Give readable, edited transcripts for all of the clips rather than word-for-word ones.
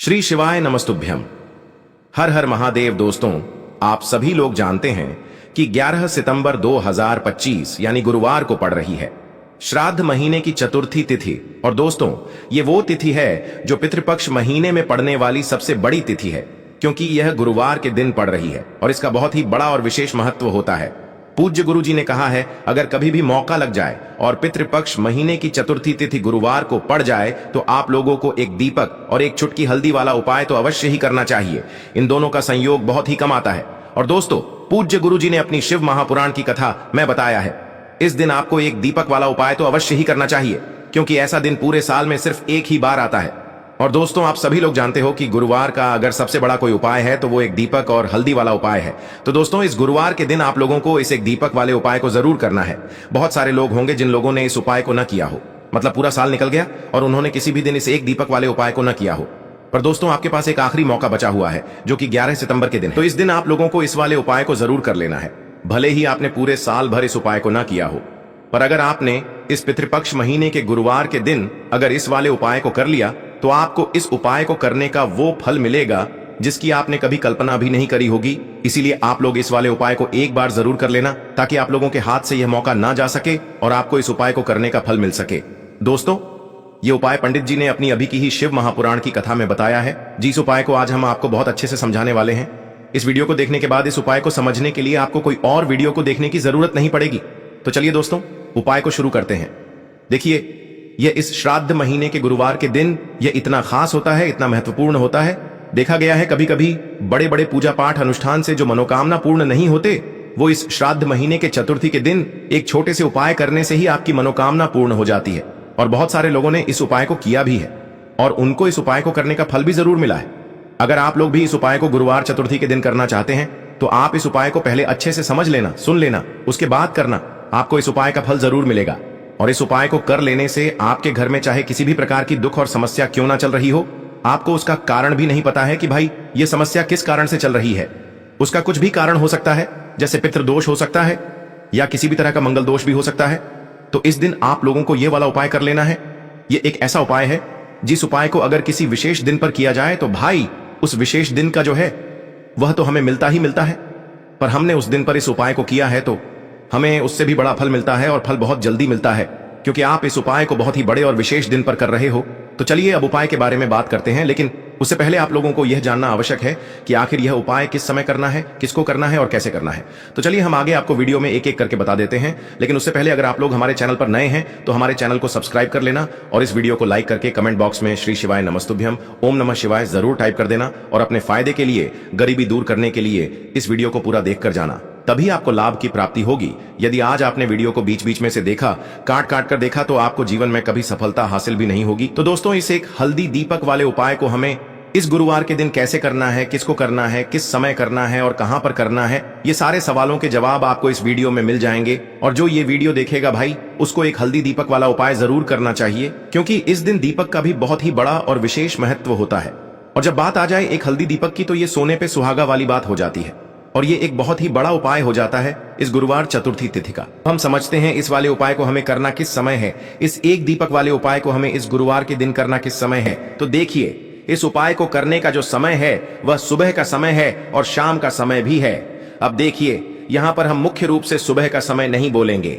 श्री शिवाय नमस्तुभ्यम। हर हर महादेव। दोस्तों, आप सभी लोग जानते हैं कि 11 सितंबर 2025 यानी गुरुवार को पड़ रही है श्राद्ध महीने की चतुर्थी तिथि। और दोस्तों, ये वो तिथि है जो पितृपक्ष महीने में पड़ने वाली सबसे बड़ी तिथि है, क्योंकि यह गुरुवार के दिन पड़ रही है और इसका बहुत ही बड़ा और विशेष महत्व होता है। पूज्य गुरु जी ने कहा है, अगर कभी भी मौका लग जाए और पितृपक्ष महीने की चतुर्थी तिथि गुरुवार को पड़ जाए तो आप लोगों को एक दीपक और एक चुटकी हल्दी वाला उपाय तो अवश्य ही करना चाहिए। इन दोनों का संयोग बहुत ही कम आता है। और दोस्तों, पूज्य गुरु जी ने अपनी शिव महापुराण की कथा में बताया है, इस दिन आपको एक दीपक वाला उपाय तो अवश्य ही करना चाहिए, क्योंकि ऐसा दिन पूरे साल में सिर्फ एक ही बार आता है। और दोस्तों, आप सभी लोग जानते हो कि गुरुवार का अगर सबसे बड़ा कोई उपाय है तो वो एक दीपक और हल्दी वाला उपाय है। तो दोस्तों, इस गुरुवार के दिन आप लोगों को इस एक दीपक वाले उपाय को जरूर करना है। बहुत सारे लोग होंगे जिन लोगों ने इस उपाय को न किया हो, मतलब पूरा साल निकल गया और उन्होंने किसी भी दिन इस एक दीपक वाले उपाय को न किया हो। पर दोस्तों, आपके पास एक आखिरी मौका बचा हुआ है, जो कि 11 सितंबर के दिन है। तो इस दिन आप लोगों को इस वाले उपाय को जरूर कर लेना है, भले ही आपने पूरे साल भर इस उपाय को न किया हो। पर अगर आपने इस पितृपक्ष महीने के गुरुवार के दिन अगर इस वाले उपाय को कर लिया तो आपको इस उपाय को करने का वो फल मिलेगा जिसकी आपने कभी कल्पना भी नहीं करी होगी। इसीलिए आप लोग इस वाले उपाय को एक बार जरूर कर लेना, ताकि आप लोगों के हाथ से यह मौका ना जा सके और आपको इस उपाय को करने का फल मिल सके। दोस्तों, ये उपाय पंडित जी ने अपनी अभी की ही शिव महापुराण की कथा में बताया है। जिस उपाय को आज हम आपको बहुत अच्छे से समझाने वाले हैं। इस वीडियो को देखने के बाद इस उपाय को समझने के लिए आपको कोई और वीडियो को देखने की जरूरत नहीं पड़ेगी। तो चलिए दोस्तों, उपाय को शुरू करते हैं। देखिए, यह इस श्राद्ध महीने के गुरुवार के दिन यह इतना खास होता है, इतना महत्वपूर्ण होता है। देखा गया है कभी कभी बड़े बड़े पूजा पाठ अनुष्ठान से जो मनोकामना पूर्ण नहीं होते, वो इस श्राद्ध महीने के चतुर्थी के दिन एक छोटे से उपाय करने से ही आपकी मनोकामना पूर्ण हो जाती है। और बहुत सारे लोगों ने इस उपाय को किया भी है और उनको इस उपाय को करने का फल भी जरूर मिला है। अगर आप लोग भी इस उपाय को गुरुवार चतुर्थी के दिन करना चाहते हैं तो आप इस उपाय को पहले अच्छे से समझ लेना, सुन लेना, उसके बाद करना। आपको इस उपाय का फल जरूर मिलेगा। और इस उपाय को कर लेने से आपके घर में चाहे किसी भी प्रकार की दुख और समस्या क्यों ना चल रही हो, आपको उसका कारण भी नहीं पता है कि भाई ये समस्या किस कारण से चल रही है। उसका कुछ भी कारण हो सकता है, जैसे पितृदोष हो सकता है या किसी भी तरह का मंगल दोष भी हो सकता है। तो इस दिन आप लोगों को यह वाला उपाय कर लेना है। यह एक ऐसा उपाय है जिस उपाय को अगर किसी विशेष दिन पर किया जाए तो भाई उस विशेष दिन का जो है वह तो हमें मिलता ही मिलता है। पर हमने उस दिन पर इस उपाय को किया है तो हमें उससे भी बड़ा फल मिलता है, और फल बहुत जल्दी मिलता है, क्योंकि आप इस उपाय को बहुत ही बड़े और विशेष दिन पर कर रहे हो। तो चलिए अब उपाय के बारे में बात करते हैं, लेकिन उससे पहले आप लोगों को यह जानना आवश्यक है कि आखिर यह उपाय किस समय करना है, किसको करना है और कैसे करना है। तो चलिए हम आगे आपको वीडियो में एक एक करके बता देते हैं। लेकिन उससे पहले अगर आप लोग हमारे चैनल पर नए हैं तो हमारे चैनल को सब्सक्राइब कर लेना और इस वीडियो को लाइक करके कमेंट बॉक्स में श्री शिवाय नमस्तुभ्यम, ओम नमः शिवाय जरूर टाइप कर देना। और अपने फायदे के लिए, गरीबी दूर करने के लिए इस वीडियो को पूरा देख कर जाना, तभी आपको लाभ की प्राप्ति होगी। यदि आज आपने वीडियो को बीच बीच में से देखा, काट काट कर देखा, तो आपको जीवन में कभी सफलता हासिल भी नहीं होगी। तो दोस्तों, इस एक हल्दी दीपक वाले उपाय को हमें इस गुरुवार के दिन कैसे करना है, किसको करना है, किस समय करना है और कहां पर करना है, ये सारे सवालों के जवाब आपको इस वीडियो में मिल जाएंगे। और जो ये वीडियो देखेगा भाई, उसको एक हल्दी दीपक वाला उपाय जरूर करना चाहिए, क्योंकि इस दिन दीपक का भी बहुत ही बड़ा और विशेष महत्व होता है। और जब बात आ जाए एक हल्दी दीपक की, तो ये सोने पे सुहागा वाली बात हो जाती है और ये एक बहुत ही बड़ा उपाय हो जाता है इस गुरुवार चतुर्थी तिथि का। हम समझते हैं इस वाले उपाय को हमें करना किस समय है। इस एक दीपक वाले उपाय को हमें इस गुरुवार के दिन करना किस समय है। तो देखिए, इस उपाय को करने का जो समय है वह सुबह का समय है और शाम का समय भी है। अब देखिए, यहां पर हम मुख्य रूप से सुबह का समय नहीं बोलेंगे,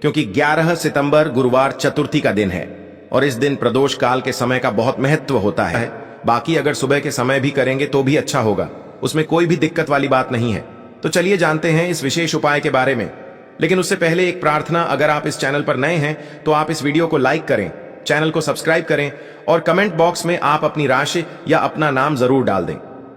क्योंकि 11 सितंबर गुरुवार चतुर्थी का दिन है और इस दिन प्रदोष काल के समय का बहुत महत्व होता है। बाकी अगर सुबह के समय भी करेंगे तो भी अच्छा होगा, उसमें कोई भी दिक्कत वाली बात नहीं है। तो चलिए जानते हैं इस विशेष उपाय के बारे में। लेकिन उससे पहले एक प्रार्थना, अगर आप इस चैनल पर नए हैं तो आप इस वीडियो को लाइक करें, चैनल को सब्सक्राइब करें और कमेंट बॉक्स में आप अपनी राशि या अपना नाम जरूर डाल दें,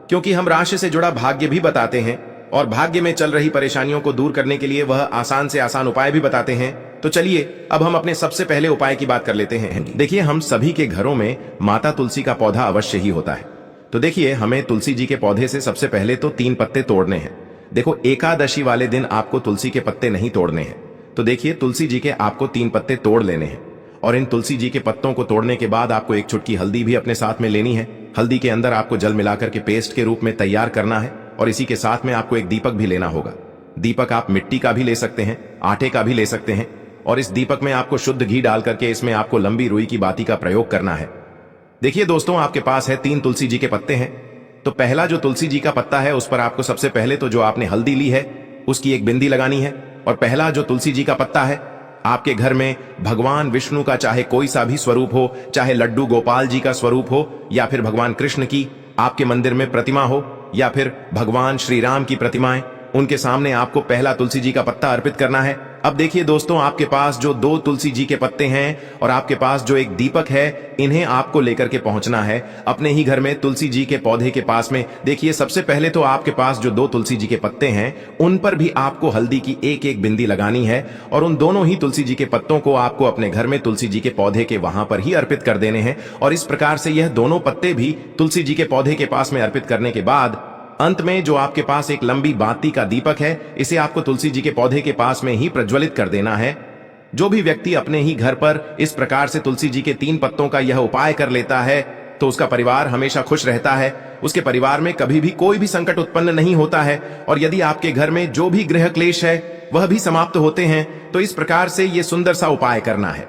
क्योंकि हम राशि से जुड़ा भाग्य भी बताते हैं और भाग्य में चल रही परेशानियों को दूर करने के लिए वह आसान से आसान उपाय भी बताते हैं। तो चलिए अब हम अपने सबसे पहले उपाय की बात कर लेते हैं। देखिए, हम सभी के घरों में माता तुलसी का पौधा अवश्य ही होता है। तो देखिए, हमें तुलसी जी के पौधे से सबसे पहले तो 3 पत्ते तोड़ने हैं। देखो, एकादशी वाले दिन आपको तुलसी के पत्ते नहीं तोड़ने हैं। तो देखिए, तुलसी जी के आपको 3 पत्ते तोड़ लेने हैं और इन तुलसी जी के पत्तों को तोड़ने के बाद आपको एक चुटकी हल्दी भी अपने साथ में लेनी है। हल्दी के अंदर आपको जल मिलाकर के पेस्ट के रूप में तैयार करना है और इसी के साथ में आपको एक दीपक भी लेना होगा। दीपक आप मिट्टी का भी ले सकते हैं, आटे का भी ले सकते हैं। और इस दीपक में आपको शुद्ध घी डाल करके इसमें आपको लंबी रुई की बाती का प्रयोग करना है। देखिए दोस्तों, आपके पास है 3 तुलसी जी के पत्ते हैं। तो पहला जो तुलसी जी का पत्ता है उस पर आपको सबसे पहले तो जो आपने हल्दी ली है उसकी एक बिंदी लगानी है। और पहला जो तुलसी जी का पत्ता है, आपके घर में भगवान विष्णु का चाहे कोई सा भी स्वरूप हो, चाहे लड्डू गोपाल जी का स्वरूप हो, या फिर भगवान कृष्ण की आपके मंदिर में प्रतिमा हो, या फिर भगवान श्री राम की प्रतिमाएं, उनके सामने आपको पहला तुलसी जी का पत्ता अर्पित करना है। अब देखिए दोस्तों, आपके पास जो 2 तुलसी जी के पत्ते हैं और आपके पास जो एक दीपक है, इन्हें आपको लेकर के पहुंचना है अपने ही घर में तुलसी जी के पौधे के पास में। देखिए, सबसे पहले तो आपके पास जो 2 तुलसी जी के पत्ते हैं उन पर भी आपको हल्दी की एक एक बिंदी लगानी है और उन दोनों ही तुलसी जी के पत्तों को आपको अपने घर में तुलसी जी के पौधे के वहां पर ही अर्पित कर देने हैं। और इस प्रकार से यह दोनों पत्ते भी तुलसी जी के पौधे के पास में अर्पित करने के बाद अंत में जो आपके पास एक लंबी बाती का दीपक है, इसे आपको तुलसी जी के पौधे के पास में ही प्रज्वलित कर देना है। जो भी व्यक्ति अपने ही घर पर इस प्रकार से तुलसी जी के 3 पत्तों का यह उपाय कर लेता है तो उसका परिवार हमेशा खुश रहता है, उसके परिवार में कभी भी कोई भी संकट उत्पन्न नहीं होता है, और यदि आपके घर में जो भी गृह क्लेश है वह भी समाप्त होते हैं। तो इस प्रकार से यह सुंदर सा उपाय करना है।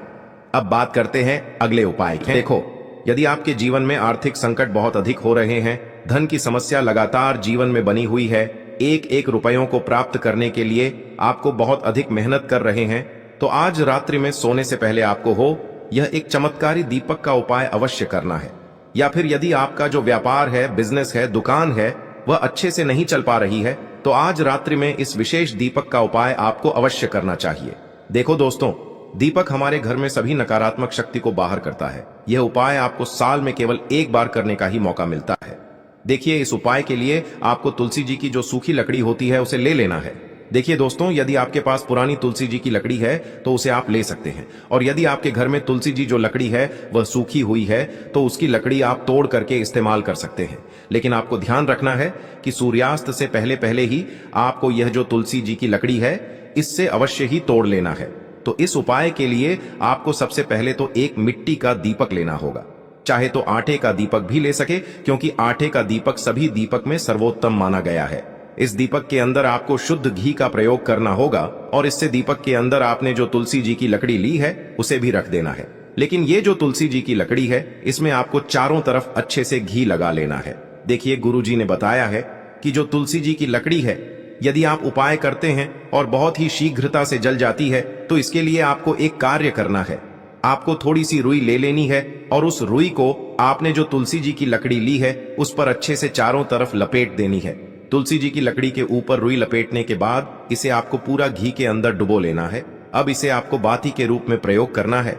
अब बात करते हैं अगले उपाय की। देखो, यदि आपके जीवन में आर्थिक संकट बहुत अधिक हो रहे हैं, धन की समस्या लगातार जीवन में बनी हुई है, एक एक रुपयों को प्राप्त करने के लिए आपको बहुत अधिक मेहनत कर रहे हैं, तो आज रात्रि में सोने से पहले आपको हो यह एक चमत्कारी दीपक का उपाय अवश्य करना है। या फिर यदि आपका जो व्यापार है, बिजनेस है, दुकान है, वह अच्छे से नहीं चल पा रही है, तो आज रात्रि में इस विशेष दीपक का उपाय आपको अवश्य करना चाहिए। देखो दोस्तों, दीपक हमारे घर में सभी नकारात्मक शक्ति को बाहर करता है। यह उपाय आपको साल में केवल एक बार करने का ही मौका मिलता है। देखिए, इस उपाय के लिए आपको तुलसी जी की जो सूखी लकड़ी होती है उसे ले लेना है। देखिए दोस्तों, यदि आपके पास पुरानी तुलसी जी की लकड़ी है तो उसे आप ले सकते हैं, और यदि आपके घर में तुलसी जी जो लकड़ी है वह सूखी हुई है तो उसकी लकड़ी आप तोड़ करके इस्तेमाल कर सकते हैं। लेकिन आपको ध्यान रखना है कि सूर्यास्त से पहले पहले ही आपको यह जो तुलसी जी की लकड़ी है इससे अवश्य ही तोड़ लेना है। तो इस उपाय के लिए आपको सबसे पहले तो एक मिट्टी का दीपक लेना होगा, चाहे तो आटे का दीपक भी ले सके, क्योंकि आटे का दीपक सभी दीपक में सर्वोत्तम माना गया है। इस दीपक के अंदर आपको शुद्ध घी का प्रयोग करना होगा, और इससे दीपक के अंदर आपने जो तुलसी जी की लकड़ी ली है उसे भी रख देना है। लेकिन ये जो तुलसी जी की लकड़ी है इसमें आपको चारों तरफ अच्छे से घी लगा लेना है। देखिए, गुरु जी ने बताया है कि जो तुलसी जी की लकड़ी है यदि आप उपाय करते हैं और बहुत ही शीघ्रता से जल जाती है, तो इसके लिए आपको एक कार्य करना है। आपको थोड़ी सी रुई ले लेनी है और उस रुई को आपने जो तुलसी जी की लकड़ी ली है उस पर अच्छे से चारों तरफ लपेट देनी है। तुलसी जी की लकड़ी के ऊपर रुई लपेटने के बाद इसे आपको पूरा घी के अंदर डुबो लेना है। अब इसे आपको बाती के रूप में प्रयोग करना है।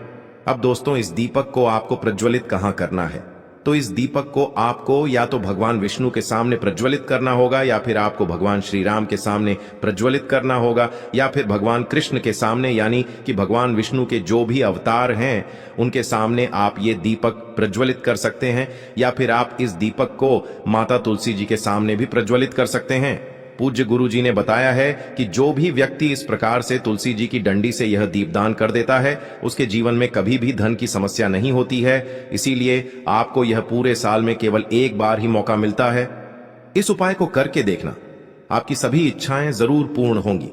अब दोस्तों, इस दीपक को आपको प्रज्वलित कहां करना है? तो इस दीपक को आपको या तो भगवान विष्णु के सामने प्रज्वलित करना होगा, या फिर आपको भगवान श्री राम के सामने प्रज्वलित करना होगा, या फिर भगवान कृष्ण के सामने, यानी कि भगवान विष्णु के जो भी अवतार हैं उनके सामने आप ये दीपक प्रज्वलित कर सकते हैं। या फिर आप इस दीपक को माता तुलसी जी के सामने भी प्रज्वलित कर सकते हैं। पूज्य गुरु जी ने बताया है कि जो भी व्यक्ति इस प्रकार से तुलसी जी की डंडी से यह दीपदान कर देता है उसके जीवन में कभी भी धन की समस्या नहीं होती है। इसीलिए आपको यह पूरे साल में केवल एक बार ही मौका मिलता है। इस उपाय को करके देखना, आपकी सभी इच्छाएं जरूर पूर्ण होंगी।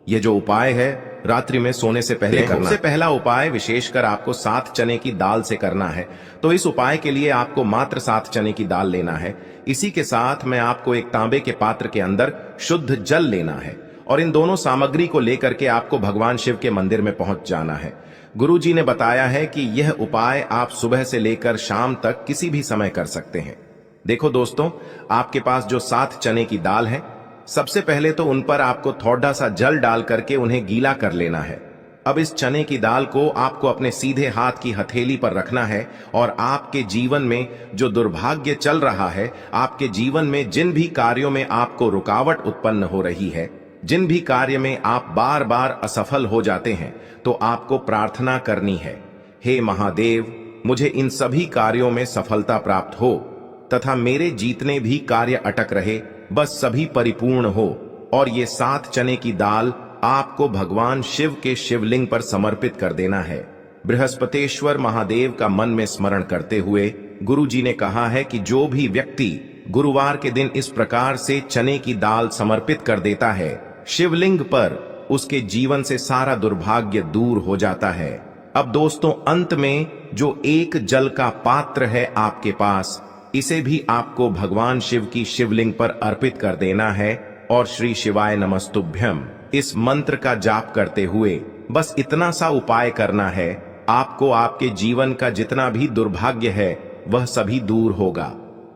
यह जो उपाय है रात्रि में सोने से पहले करना। सबसे पहला उपाय विशेषकर आपको 7 चने की दाल से करना है। तो इस उपाय के लिए आपको मात्र 7 चने की दाल लेना है। इसी के साथ में आपको एक तांबे के पात्र के अंदर शुद्ध जल लेना है, और इन दोनों सामग्री को लेकर के आपको भगवान शिव के मंदिर में पहुंच जाना है। गुरु जी ने बताया है कि यह उपाय आप सुबह से लेकर शाम तक किसी भी समय कर सकते हैं। देखो दोस्तों, आपके पास जो 7 चने की दाल है, सबसे पहले तो उन पर आपको थोड़ा सा जल डाल करके उन्हें गीला कर लेना है। अब इस चने की दाल को आपको अपने सीधे हाथ की हथेली पर रखना है, और आपके जीवन में जो दुर्भाग्य चल रहा है, आपके जीवन में जिन भी कार्यों में आपको रुकावट उत्पन्न हो रही है, जिन भी कार्य में आप बार बार असफल हो जाते हैं, तो आपको प्रार्थना करनी है, हे महादेव, मुझे इन सभी कार्यों में सफलता प्राप्त हो तथा मेरे जीतने भी कार्य अटक रहे, बस सभी परिपूर्ण हो। और ये 7 चने की दाल आपको भगवान शिव के शिवलिंग पर समर्पित कर देना है। बृहस्पतेश्वर महादेव का मन में स्मरण करते हुए गुरु जी ने कहा है कि जो भी व्यक्ति गुरुवार के दिन इस प्रकार से चने की दाल समर्पित कर देता है शिवलिंग पर, उसके जीवन से सारा दुर्भाग्य दूर हो जाता है। अब दोस्तों, अंत में जो एक जल का पात्र है आपके पास, इसे भी आपको भगवान शिव की शिवलिंग पर अर्पित कर देना है और श्री शिवाय नमस्तुभ्यम इस मंत्र का जाप करते हुए बस इतना सा उपाय करना है। आपको आपके जीवन का जितना भी दुर्भाग्य है वह सभी दूर होगा।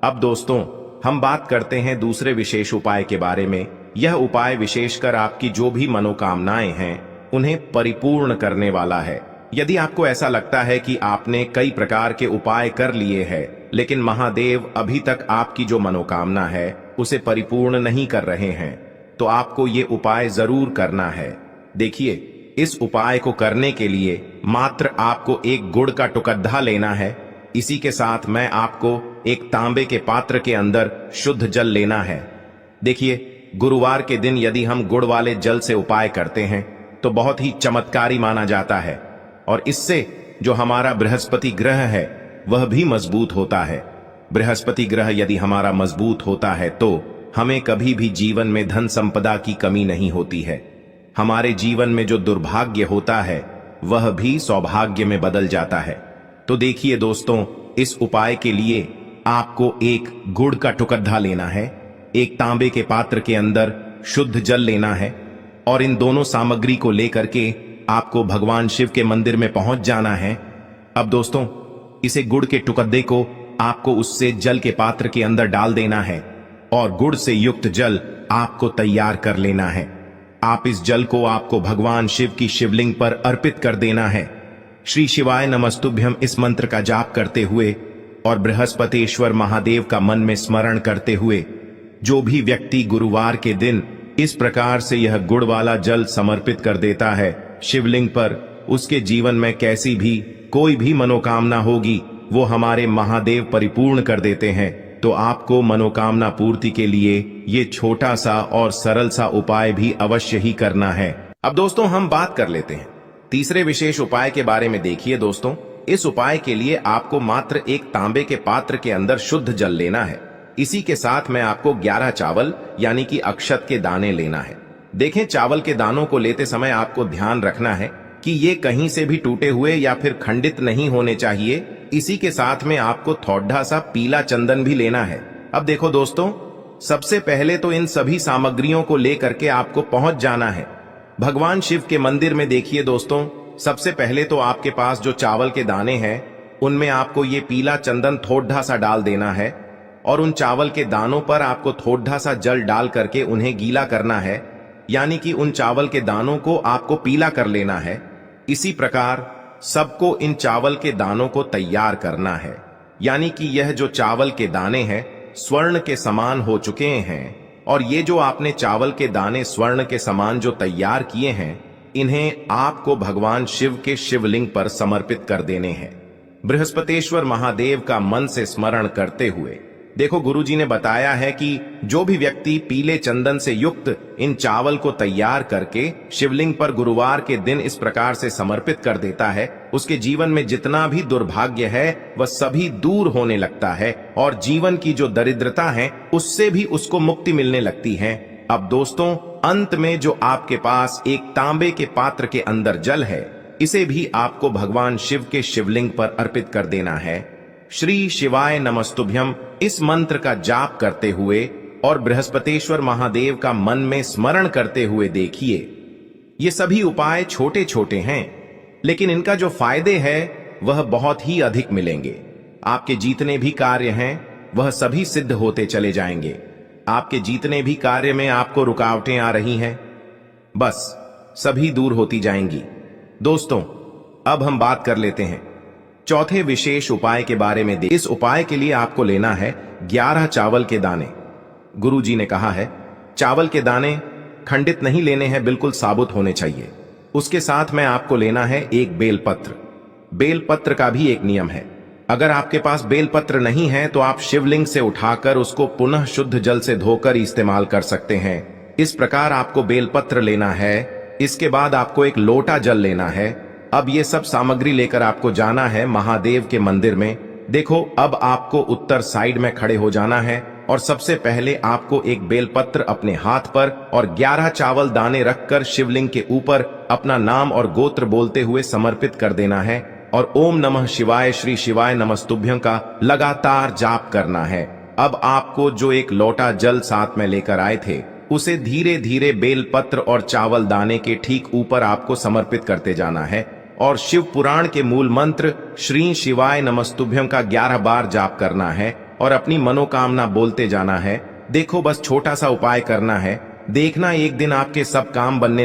अब दोस्तों, हम बात करते हैं दूसरे विशेष उपाय के बारे में। यह उपाय विशेषकर आपकी जो भी मनोकामनाएं हैं उन्हें परिपूर्ण करने वाला है। यदि आपको ऐसा लगता है कि आपने कई प्रकार के उपाय कर लिए हैं, लेकिन महादेव अभी तक आपकी जो मनोकामना है उसे परिपूर्ण नहीं कर रहे हैं, तो आपको ये उपाय जरूर करना है। देखिए, इस उपाय को करने के लिए मात्र आपको एक गुड़ का टुकड़ा लेना है। इसी के साथ मैं आपको एक तांबे के पात्र के अंदर शुद्ध जल लेना है। देखिए, गुरुवार के दिन यदि हम गुड़ वाले जल से उपाय करते हैं तो बहुत ही चमत्कारी माना जाता है, और इससे जो हमारा बृहस्पति ग्रह है वह भी मजबूत होता है। बृहस्पति ग्रह यदि हमारा मजबूत होता है तो हमें कभी भी जीवन में धन संपदा की कमी नहीं होती है। हमारे जीवन में जो दुर्भाग्य होता है वह भी सौभाग्य में बदल जाता है। तो देखिए दोस्तों, इस उपाय के लिए आपको एक गुड़ का टुकड़ा लेना है, एक तांबे के पात्र के अंदर शुद्ध जल लेना है, और इन दोनों सामग्री को लेकर के आपको भगवान शिव के मंदिर में पहुंच जाना है। अब दोस्तों, इसे गुड़ के टुकड़े को आपको उससे जल के पात्र के अंदर डाल देना है और गुड़ से युक्त जल आपको तैयार कर लेना है। आप इस जल को आपको भगवान शिव की शिवलिंग पर अर्पित कर देना है। श्री शिवाय नमस्तुभ्यम इस मंत्र का जाप करते हुए और बृहस्पतेश्वर महादेव का मन में स्मरण करते हुए जो भी व्यक्ति गुरुवार के दिन इस प्रकार से यह गुड़ वाला जल समर्पित कर देता है शिवलिंग पर, उसके जीवन में कैसी भी कोई भी मनोकामना होगी वो हमारे महादेव परिपूर्ण कर देते हैं। तो आपको मनोकामना पूर्ति के लिए ये छोटा सा और सरल सा उपाय भी अवश्य ही करना है। अब दोस्तों, हम बात कर लेते हैं तीसरे विशेष उपाय के बारे में। देखिए दोस्तों, इस उपाय के लिए आपको मात्र एक तांबे के पात्र के अंदर शुद्ध जल लेना है। इसी के साथ में आपको 11 चावल यानी कि अक्षत के दाने लेना है। देखें, चावल के दानों को लेते समय आपको ध्यान रखना है कि ये कहीं से भी टूटे हुए या फिर खंडित नहीं होने चाहिए। इसी के साथ में आपको थोड़ा सा पीला चंदन भी लेना है। अब देखो दोस्तों, सबसे पहले तो इन सभी सामग्रियों को लेकर के आपको पहुंच जाना है भगवान शिव के मंदिर में। देखिए दोस्तों, सबसे पहले तो आपके पास जो चावल के दाने हैं उनमें आपको ये पीला चंदन थोड़ा सा डाल देना है, और उन चावल के दानों पर आपको थोड़ा सा जल डाल करके उन्हें गीला करना है, यानी कि उन चावल के दानों को आपको पीला कर लेना है। इसी प्रकार सबको इन चावल के दानों को तैयार करना है, यानी कि यह जो चावल के दाने हैं स्वर्ण के समान हो चुके हैं, और ये जो आपने चावल के दाने स्वर्ण के समान जो तैयार किए हैं इन्हें आपको भगवान शिव के शिवलिंग पर समर्पित कर देने हैं। बृहस्पतेश्वर महादेव का मन से स्मरण करते हुए देखो, गुरुजी ने बताया है कि जो भी व्यक्ति पीले चंदन से युक्त इन चावल को तैयार करके शिवलिंग पर गुरुवार के दिन इस प्रकार से समर्पित कर देता है, उसके जीवन में जितना भी दुर्भाग्य है वह सभी दूर होने लगता है, और जीवन की जो दरिद्रता है उससे भी उसको मुक्ति मिलने लगती है। अब दोस्तों, अंत में जो आपके पास एक तांबे के पात्र के अंदर जल है, इसे भी आपको भगवान शिव के शिवलिंग पर अर्पित कर देना है। श्री शिवाय नमस्तुभ्यम इस मंत्र का जाप करते हुए और बृहस्पतेश्वर महादेव का मन में स्मरण करते हुए देखिए, ये सभी उपाय छोटे छोटे हैं, लेकिन इनका जो फायदे हैं वह बहुत ही अधिक मिलेंगे। आपके जितने भी कार्य हैं वह सभी सिद्ध होते चले जाएंगे। आपके जितने भी कार्य में आपको रुकावटें आ रही हैं, बस सभी दूर होती जाएंगी। दोस्तों, अब हम बात कर लेते हैं चौथे विशेष उपाय के बारे में। इस उपाय के लिए आपको लेना है 11 चावल के दाने। गुरुजी ने कहा है चावल के दाने खंडित नहीं लेने हैं, बिल्कुल साबुत होने चाहिए। उसके साथ में आपको लेना है एक बेलपत्र। बेलपत्र का भी एक नियम है, अगर आपके पास बेलपत्र नहीं है तो आप शिवलिंग से उठाकर उसको पुनः शुद्ध जल से धोकर इस्तेमाल कर सकते हैं। इस प्रकार आपको बेलपत्र लेना है। इसके बाद आपको एक लोटा जल लेना है। अब ये सब सामग्री लेकर आपको जाना है महादेव के मंदिर में। देखो, अब आपको उत्तर साइड में खड़े हो जाना है और सबसे पहले आपको एक बेलपत्र अपने हाथ पर और 11 चावल दाने रखकर शिवलिंग के ऊपर अपना नाम और गोत्र बोलते हुए समर्पित कर देना है, और ओम नमः शिवाय श्री शिवाय नमस्तुभ्यं का लगातार जाप करना है। अब आपको जो एक लोटा जल साथ में लेकर आए थे उसे धीरे धीरे बेलपत्र और चावल दाने के ठीक ऊपर आपको समर्पित करते जाना है और शिव पुराण के मूल मंत्र श्री शिवाय नमस्तुभ्यं का 11 बार जाप करना है और अपनी मनोकामना बोलते जाना है। देखो बस छोटा सा उपाय करना है, देखना एक दिन आपके सब काम बनने